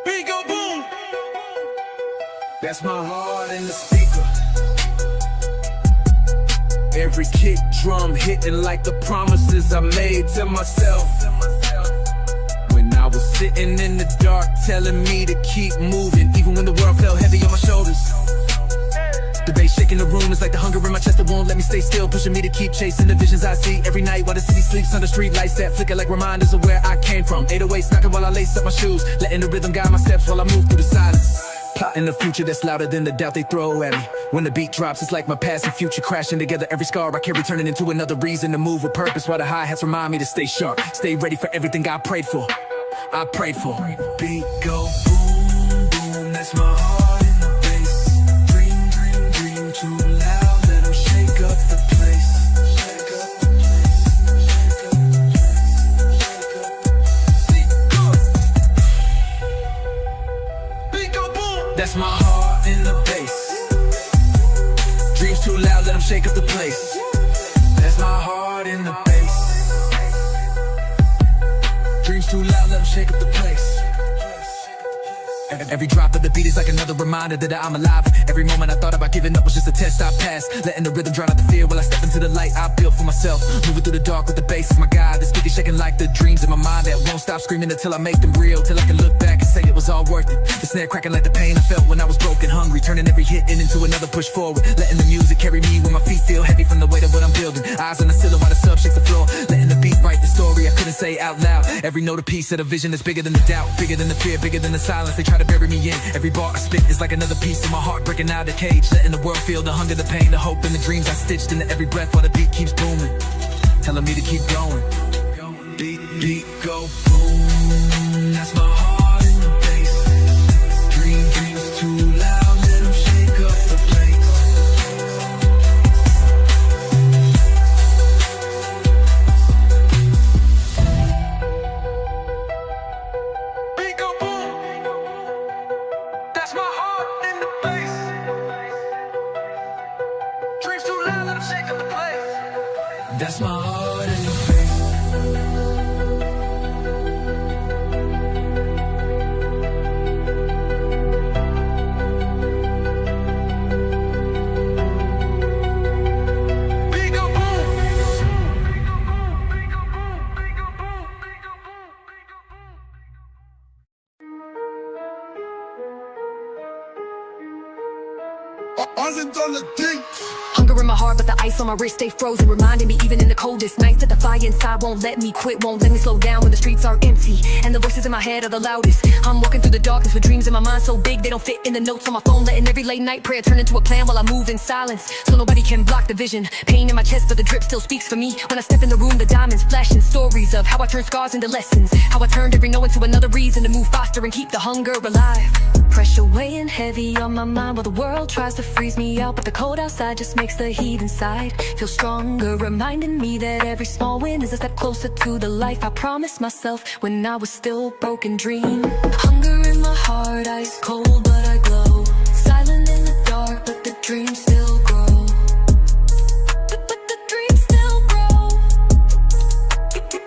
Beat go boom. That's my heart in the speaker. Every kick drum hitting like the promises I made to myself. When I was sitting in the dark, telling me to keep moving, even when the world felt heavy on my shoulders. The bass shaking the room is like the hunger in my chest that won't let me stay still, pushing me to keep chasing the visions I see every night while the city sleeps under street lights that flicker like reminders of where I came from. 808s knocking while I lace up my shoes, letting the rhythm guide my steps while I move through the silence. Plotting a future that's louder than the doubt they throw at me. When the beat drops, it's like my past and future crashing together. Every scar I carry turning into another reason to move with purpose, while the hi-hats remind me to stay sharp, stay ready for everything I prayed for. I prayed for. Beat go boom, boom, that's my heart in the bass. Dream, dream, dream, too loud, let them shake up the place. Shake up the place. Beat go boom. That's my heart in the bass. Dreams too loud, let them shake up the place. That's my heart in the bass. Dreams too loud, let them shake up the place. Every drop of the beat is like another reminder that I'm alive. Every moment I thought about giving up was just a test I passed, letting the rhythm drown out the fear while I step into the light I built for myself. Moving through the dark with the bass as my guide. The speaker shaking like the dreams in my mind that won't stop screaming until I make them real, till I can look back and say it was all worth it. The snare cracking like the pain I felt when I was broken, hungry, turning every hit into another push forward, letting the music carry me when my feet feel heavy from the weight of what I'm building. Eyes on the ceiling while the sub shakes the floor, letting the beat write the story I couldn't say out loud. Every note a piece of a vision that's bigger than the doubt, bigger than the fear, bigger than the silence they try to bury me in. Every bar I spit is like another piece of my heart breaking out of the cage, letting the world feel the hunger, the pain, the hope, and the dreams I stitched into every breath while the beat keeps booming, telling me to keep going. Beat, beat, go boom. That's my heart in the bass. Dream, dreams too loud, let them shake up the place. Beat go boom. That's my heart in the bass. Dreams too loud, let them shake up the place. That's my heart in the bass. Beat go boom. Hunger in my heart, but the ice on my wrist stay frozen, reminding me even in the coldest nights that the fire inside won't let me quit, won't let me slow down when the streets are empty and the voices in my head are the loudest. I'm walking through the darkness with dreams in my mind so big they don't fit in the notes on my phone, letting every late night prayer turn into a plan while I move in silence so nobody can block the vision. Pain in my chest, but the drip still speaks for me. When I step in the room, the diamonds flashing stories of how I turned scars into lessons, how I turned every no into another reason to move faster and keep the hunger alive. Pressure weighing heavy on my mind while the world tries to freeze me out, but the cold outside just makes the heat inside feel stronger, reminding me that every small win is a step closer to the life I promised myself when I was still a broken dream. Hunger in my heart, ice cold but I glow, silent in the dark but the dream still grow. But the dream still grow.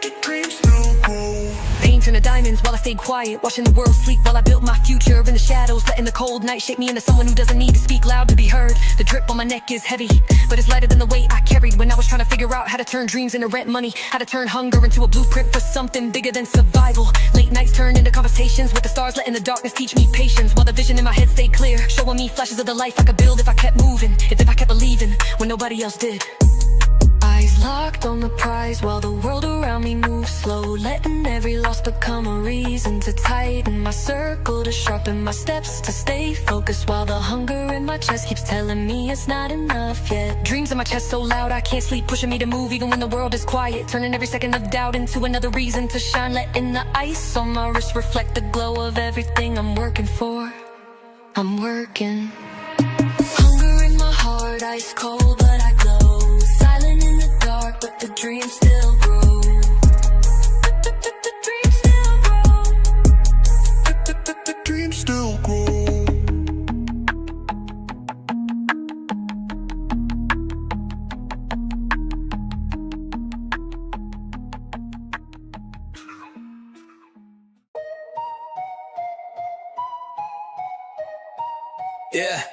The dream still grow. Pain turned to diamonds while I stayed quiet, watching the world sleep while I built my future in the shadows, letting the cold night shape me into someone who doesn't need to speak loud to be heard. The drip on my neck is heavy, but it's lighter than the weight I carried when I was trying to figure out how to turn dreams into rent money, how to turn hunger into a blueprint for something bigger than survival. Late nights turned into conversations with the stars, letting the darkness teach me patience while the vision in my head stayed clear, showing me flashes of the life I could build if I kept moving, if I kept believing when nobody else did. Eyes locked on the prize while the world around me moves slow, letting every loss become a reason to tighten my circle, to sharpen my steps, to stay focused while the hunger in my chest keeps telling me it's not enough yet. Dreams in my chest so loud I can't sleep, pushing me to move even when the world is quiet, turning every second of doubt into another reason to shine, letting the ice on my wrist reflect the glow of everything I'm working for. I'm working. Hunger in my heart, ice cold but I glow, silent in the dark but the dream still grow. The dream still grow. The dream still grow. Yeah.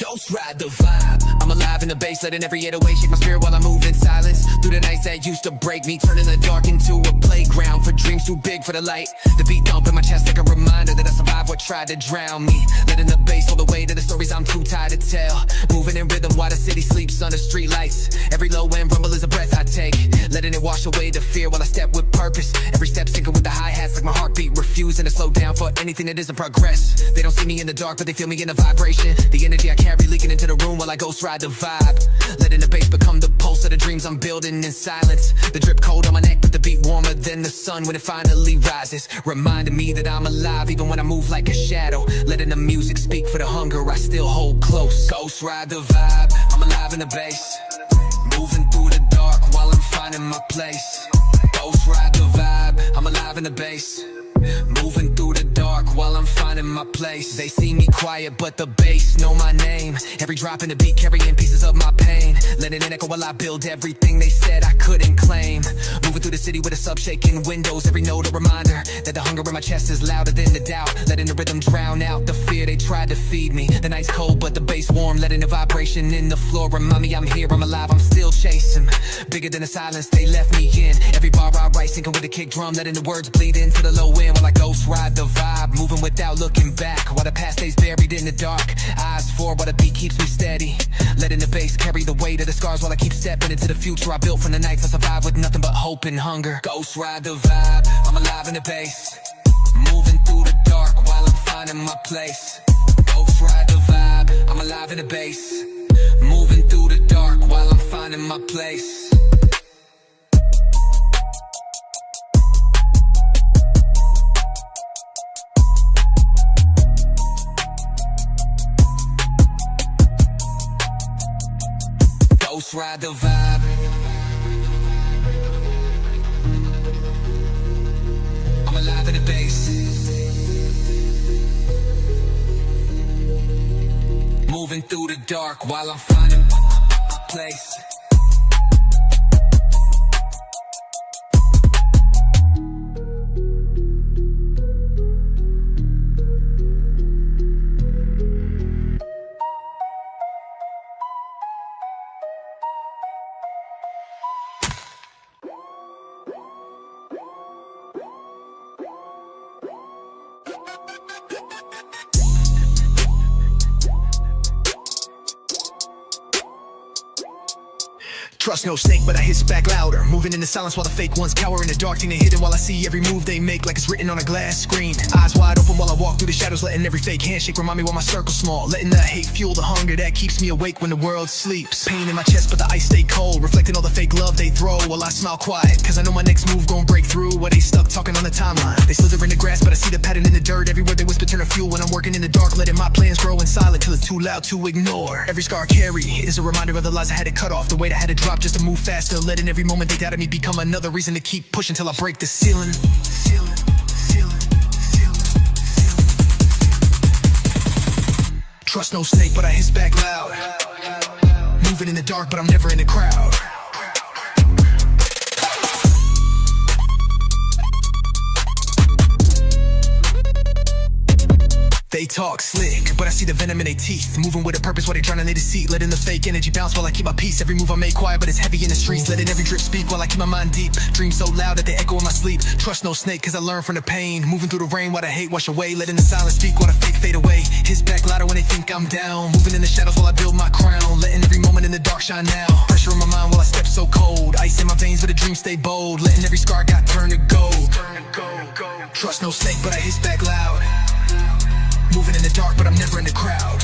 Ghost ride the vibe. I'm alive in the bass, letting every 808 shake my spirit while I move in silence. Through the nights that used to break me, turning the dark into a playground for dreams too big for the light. The beat thump in my chest like a reminder that I survived what tried to drown me. Letting the bass hold the weight of the stories I'm too tired to tell. Moving in rhythm while the city sleeps under street lights. Every low end rumble is a breath I take, letting it wash away the fear while I step with purpose. Every step syncing with the hi-hats like my heartbeat, refusing to slow down for anything that isn't progress. They don't see me in the dark, but they feel me in the vibration. The energy I carry leaking into the room while I ghost ride the vibe, letting the bass become the pulse of the dreams I'm building in silence. The drip cold on my neck, but the beat warmer than the sun when it finally rises, reminding me that I'm alive even when I move like a shadow. Letting the music speak for the hunger I still hold close. Ghost ride the vibe, I'm alive in the bass, moving through the dark while I'm finding my place. Ghost ride the vibe, I'm alive in the bass, moving through the dark while I'm finding my place. They see me quiet, but the bass know my name. Every drop in the beat carrying pieces of my pain, letting it echo while I build everything they said I couldn't claim. Moving through the city with a sub shaking windows, every note a reminder that the hunger in my chest is louder than the doubt. Letting the rhythm drown out the fear they tried to feed me. The night's cold, but the bass warm, letting the vibration in the floor remind me I'm here, I'm alive, I'm still chasing. Bigger than the silence they left me in. Every bar I write syncing with the kick drum, letting the words bleed into the low end while I ghost ride the vibe, moving without looking back while the past stays buried in the dark. Eyes forward while the beat keeps me steady, letting the bass carry the weight of the scars while I keep stepping into the future I built from the nights I survived with nothing but hope and hunger. Ghost ride the vibe, I'm alive in the bass, moving through the dark while I'm finding my place. Ghost ride the vibe, I'm alive in the bass, moving through the dark while I'm finding my place. Ghost ride the vibe, I'm alive in the bass, moving through the dark while I'm finding my place. Trust no snake, but I hiss back louder, moving in the silence while the fake ones cower in the dark. Thing they hidden while I see every move they make like it's written on a glass screen. Eyes wide open while I walk through the shadows, letting every fake handshake remind me while my circle's small. Letting the hate fuel the hunger that keeps me awake when the world sleeps. Pain in my chest, but the ice stay cold, reflecting all the fake love they throw while I smile quiet, cause I know my next move gon' break through. While they stuck talking on the timeline, they slither in the grass, but I see the pattern in the dirt. Every word they whisper turn to fuel when I'm working in the dark, letting my plans grow in silence till it's too loud to ignore. Every scar I carry is a reminder of the lies I had to cut off, the weight I had to drop just to move faster. Letting every moment they doubted me become another reason to keep pushing till I break the ceiling. Trust no snake, but I hiss back loud, moving in the dark, but I'm never in the crowd. They talk slick, but I see the venom in their teeth, moving with a purpose while they drown in their deceit. Letting the fake energy bounce while I keep my peace. Every move I make quiet, but it's heavy in the streets. Letting every drip speak while I keep my mind deep. Dreams so loud that they echo in my sleep. Trust no snake, cause I learn from the pain. Moving through the rain while the hate wash away. Letting the silence speak while the fake fade away. His back louder when they think I'm down. Moving in the shadows while I build my crown. Letting every moment in the dark shine now. Pressure in my mind while I step so cold. Ice in my veins but the dreams stay bold. Letting every scar got turned to gold. Trust no snake, but I hiss back loud, moving in the dark, but I'm never in the crowd.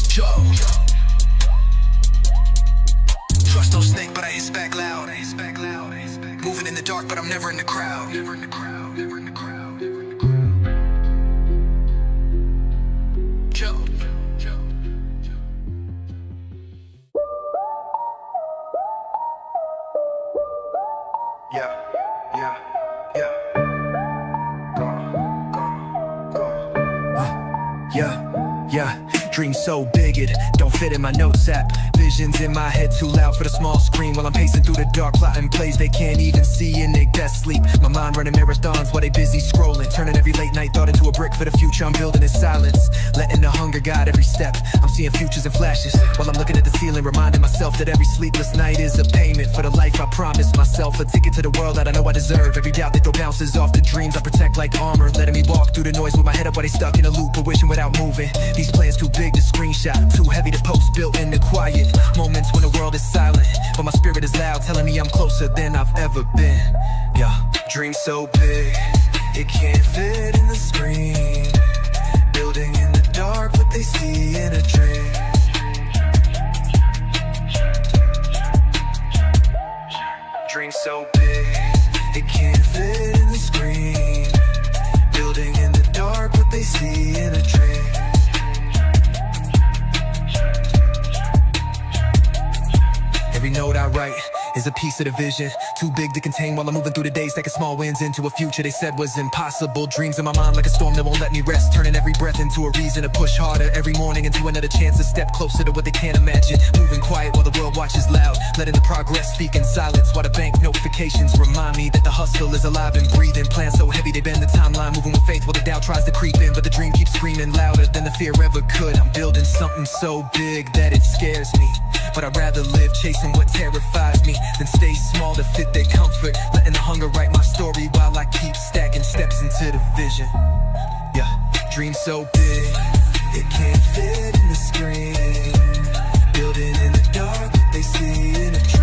Joe. Trust no snake, but I hiss back loud. Moving in the dark, but I'm never in the crowd. Joe. Yeah. Dream so big it don't fit in my notes app. Visions in my head too loud for the small screen, while I'm pacing through the dark, plotting plays they can't even see in their best sleep. My mind running marathons while they busy scrolling, turning every late night thought into a brick for the future I'm building in silence. Letting the hunger guide every step. I'm seeing futures and flashes while I'm looking at the ceiling, reminding myself that every sleepless night is a payment for the life I promised myself. A ticket to the world that I know I deserve. Every doubt they throw bounces off the dreams I protect like armor, letting me walk through the noise with my head up while they stuck in a loop, but wishing without moving. These plans too big to screenshot, too heavy to post, built in the quiet moments when the world is silent, but my spirit is loud, telling me I'm closer than I've ever been. Yeah, dream so big it can't fit in the screen, building in the dark what they see in a dream. Dream so big it can't fit in the screen, building in the dark what they see in a dream. Every note I write is a piece of the vision, too big to contain while I'm moving through the days, taking small wins into a future they said was impossible. Dreams in my mind like a storm that won't let me rest, turning every breath into a reason to push harder, every morning into another chance to step closer to what they can't imagine. Moving quiet while the world watches loud, letting the progress speak in silence, while the bank notifications remind me that the hustle is alive and breathing. Plans so heavy they bend the timeline, moving with faith while the doubt tries to creep in, but the dream keeps screaming louder than the fear ever could. I'm building something so big that it scares me, but I'd rather live chasing what terrifies me than stay small to fit their comfort, letting the hunger write my story while I keep stacking steps into the vision. Yeah, dream so big it can't fit in the screen, building in the dark what they see in a dream.